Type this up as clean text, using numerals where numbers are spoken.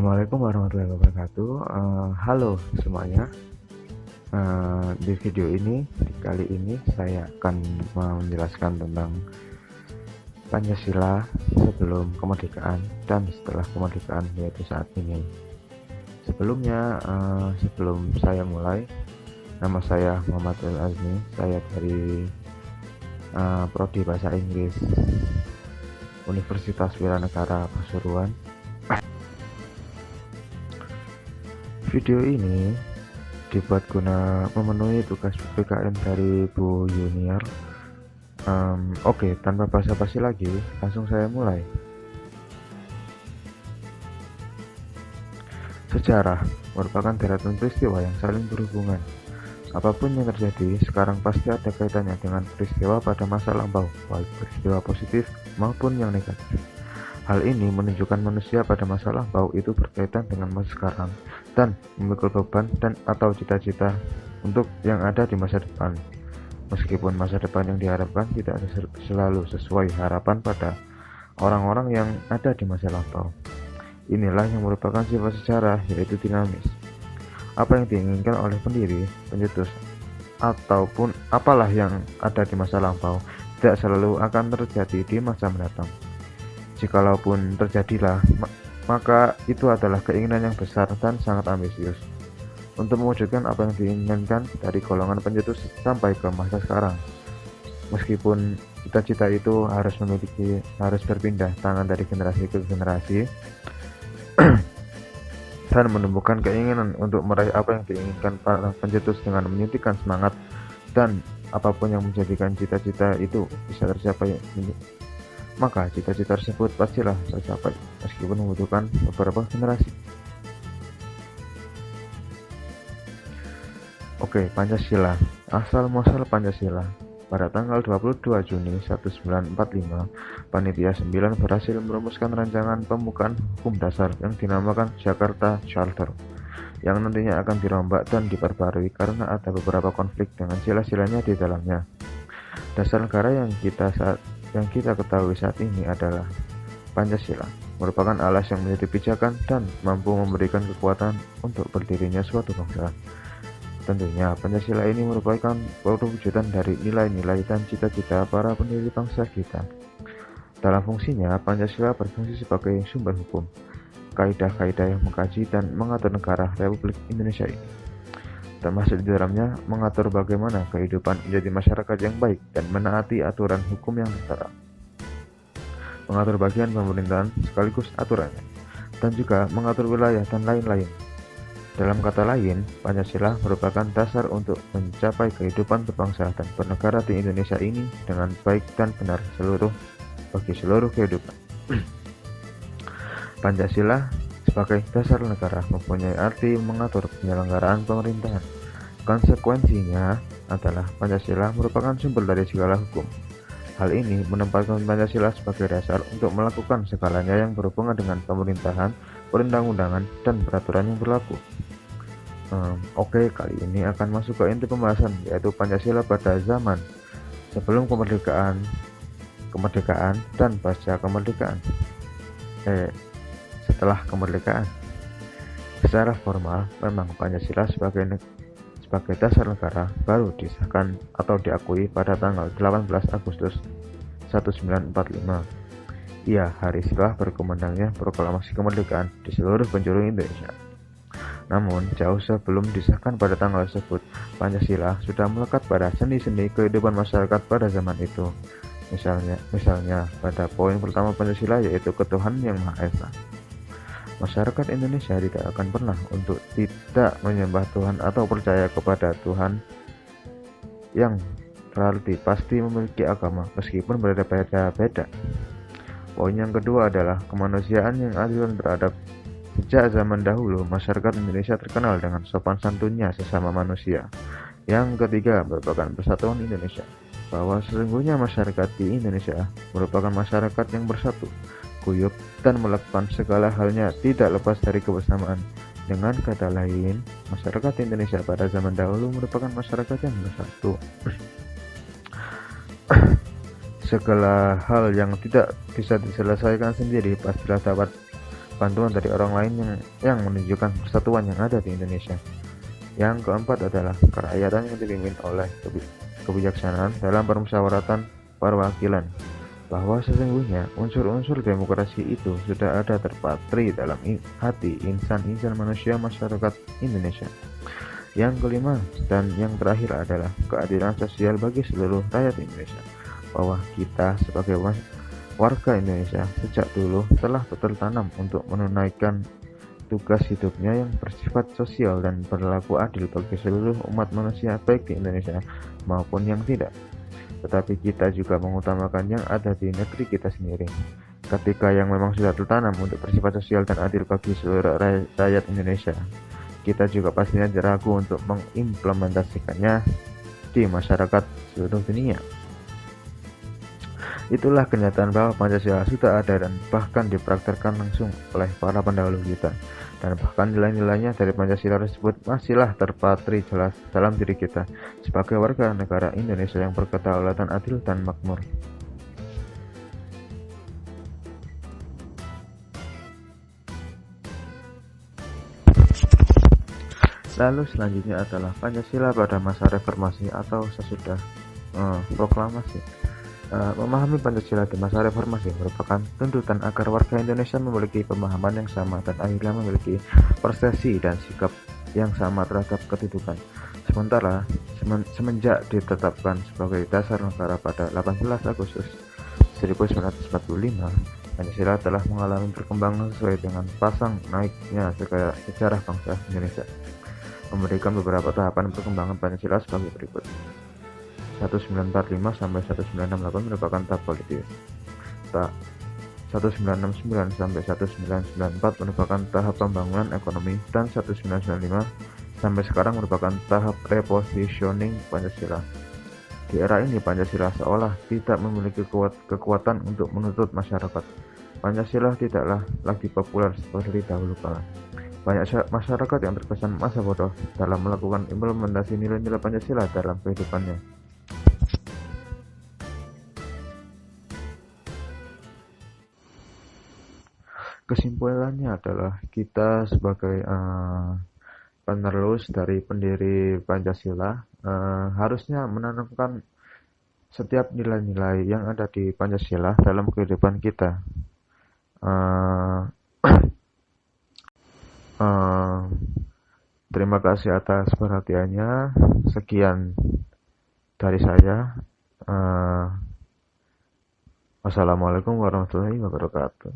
Assalamualaikum warahmatullahi wabarakatuh. Halo semuanya. Di video ini, kali ini saya akan menjelaskan tentang Pancasila sebelum kemerdekaan dan setelah kemerdekaan, yaitu saat ini. Sebelumnya, sebelum saya mulai, nama saya Muhammad Azmi. Saya dari Prodi Bahasa Inggris Universitas Wiranegara Pasuruan. Video ini dibuat guna memenuhi tugas PPKN dari Bu Yuniar. Oke, tanpa basa-basi lagi, langsung saya mulai. Sejarah merupakan deretan peristiwa yang saling berhubungan. Apapun yang terjadi, sekarang pasti ada kaitannya dengan peristiwa pada masa lampau, baik peristiwa positif maupun yang negatif. Hal ini menunjukkan manusia pada masa lampau itu berkaitan dengan masa sekarang dan memikul beban dan atau cita-cita untuk yang ada di masa depan. Meskipun masa depan yang diharapkan tidak selalu sesuai harapan pada orang-orang yang ada di masa lampau. Inilah yang merupakan sifat sejarah, yaitu dinamis. Apa yang diinginkan oleh pendiri, pencetus, ataupun apalah yang ada di masa lampau tidak selalu akan terjadi di masa mendatang. Jikalaupun terjadilah, maka itu adalah keinginan yang besar dan sangat ambisius untuk mewujudkan apa yang diinginkan dari golongan pencetus sampai ke masa sekarang. Meskipun cita-cita itu harus berpindah tangan dari generasi ke generasi dan menumbuhkan keinginan untuk meraih apa yang diinginkan para pencetus dengan menyuntikkan semangat, dan apapun yang menjadikan cita-cita itu bisa tercapai, maka cita-cita tersebut pastilah tercapai meskipun membutuhkan beberapa generasi. Oke, Pancasila. Asal-muasal Pancasila. Pada tanggal 22 Juni 1945, Panitia 9 berhasil merumuskan rancangan pembukaan hukum dasar yang dinamakan Jakarta Charter, yang nantinya akan dirombak dan diperbarui karena ada beberapa konflik dengan sila-silanya di dalamnya. Dasar negara yang kita ketahui saat ini adalah Pancasila, merupakan alas yang menjadi pijakan dan mampu memberikan kekuatan untuk berdirinya suatu bangsa. Tentunya Pancasila ini merupakan perwujudan dari nilai-nilai dan cita-cita para pendiri bangsa kita. Dalam fungsinya, Pancasila berfungsi sebagai sumber hukum, kaidah-kaidah yang mengkaji dan mengatur negara Republik Indonesia ini, termasuk di dalamnya mengatur bagaimana kehidupan menjadi masyarakat yang baik dan menaati aturan hukum yang tertera, mengatur bagian pemerintahan sekaligus aturannya, dan juga mengatur wilayah dan lain-lain. Dalam kata lain, Pancasila merupakan dasar untuk mencapai kehidupan berbangsa dan bernegara di Indonesia ini dengan baik dan benar bagi seluruh kehidupan. Pancasila sebagai dasar negara mempunyai arti mengatur penyelenggaraan pemerintahan. Konsekuensinya adalah Pancasila merupakan sumber dari segala hukum. Hal ini menempatkan Pancasila sebagai dasar untuk melakukan segalanya yang berhubungan dengan pemerintahan, perundang-undangan, dan peraturan yang berlaku. Oke, kali ini akan masuk ke inti pembahasan, yaitu Pancasila pada zaman sebelum kemerdekaan, dan pasca kemerdekaan. Setelah kemerdekaan. Secara formal, memang Pancasila sebagai dasar negara baru disahkan atau diakui pada tanggal 18 Agustus 1945. Ia hari setelah berkumandangnya proklamasi kemerdekaan di seluruh penjuru Indonesia. Namun, jauh sebelum disahkan pada tanggal tersebut, Pancasila sudah melekat pada sendi-sendi kehidupan masyarakat pada zaman itu. Misalnya pada poin pertama Pancasila, yaitu ketuhanan yang Maha Esa. Masyarakat Indonesia tidak akan pernah untuk tidak menyembah Tuhan atau percaya kepada Tuhan yang berarti pasti memiliki agama meskipun berbeda-beda. Poin yang kedua adalah kemanusiaan yang adil dan beradab. Sejak zaman dahulu, masyarakat Indonesia terkenal dengan sopan santunnya sesama manusia. Yang ketiga merupakan persatuan Indonesia, bahwa sesungguhnya masyarakat di Indonesia merupakan masyarakat yang bersatu, guyup, dan melakukan segala halnya tidak lepas dari kebersamaan. Dengan kata lain, masyarakat Indonesia pada zaman dahulu merupakan masyarakat yang bersatu. Segala hal yang tidak bisa diselesaikan sendiri pastilah dapat bantuan dari orang lain yang menunjukkan persatuan yang ada di Indonesia. Yang keempat adalah kerakyatan yang dipimpin oleh kebijaksanaan dalam permusyawaratan perwakilan, bahwa sesungguhnya unsur-unsur demokrasi itu sudah ada terpatri dalam hati insan-insan manusia masyarakat Indonesia. Yang kelima dan yang terakhir adalah keadilan sosial bagi seluruh rakyat Indonesia, bahwa kita sebagai warga Indonesia sejak dulu telah tertanam untuk menunaikan tugas hidupnya yang bersifat sosial dan berlaku adil bagi seluruh umat manusia baik di Indonesia maupun yang tidak. Tetapi kita juga mengutamakan yang ada di negeri kita sendiri. Ketika yang memang sudah tertanam untuk bersifat sosial dan adil bagi seluruh rakyat Indonesia, kita juga pastinya ragu untuk mengimplementasikannya di masyarakat seluruh dunia. Itulah kenyataan bahwa Pancasila sudah ada dan bahkan dipraktikkan langsung oleh para pendahulu kita. Dan bahkan nilai-nilainya dari Pancasila tersebut masihlah terpatri jelas dalam diri kita sebagai warga negara Indonesia yang berkedaulatan, adil, dan makmur. Lalu selanjutnya adalah Pancasila pada masa reformasi atau sesudah proklamasi. Memahami Pancasila di masa reformasi merupakan tuntutan agar warga Indonesia memiliki pemahaman yang sama dan akhirnya memiliki persepsi dan sikap yang sama terhadap kedudukan. Sementara semenjak ditetapkan sebagai dasar negara pada 18 Agustus 1945, Pancasila telah mengalami perkembangan sesuai dengan pasang naiknya sejarah bangsa Indonesia. Memberikan beberapa tahapan perkembangan Pancasila sebagai berikut. 1945 sampai 1968 merupakan tahap politik. 1969 sampai 1994 merupakan tahap pembangunan ekonomi, dan 1995 sampai sekarang merupakan tahap repositioning Pancasila. Di era ini Pancasila seolah tidak memiliki kekuatan untuk menuntut masyarakat. Pancasila tidaklah lagi populer seperti dahulu kala. Banyak masyarakat yang terkesan masa bodoh dalam melakukan implementasi nilai-nilai Pancasila dalam kehidupannya. Kesimpulannya adalah kita sebagai penerus dari pendiri Pancasila harusnya menanamkan setiap nilai-nilai yang ada di Pancasila dalam kehidupan kita. Terima kasih atas perhatiannya. Sekian dari saya. Wassalamualaikum warahmatullahi wabarakatuh.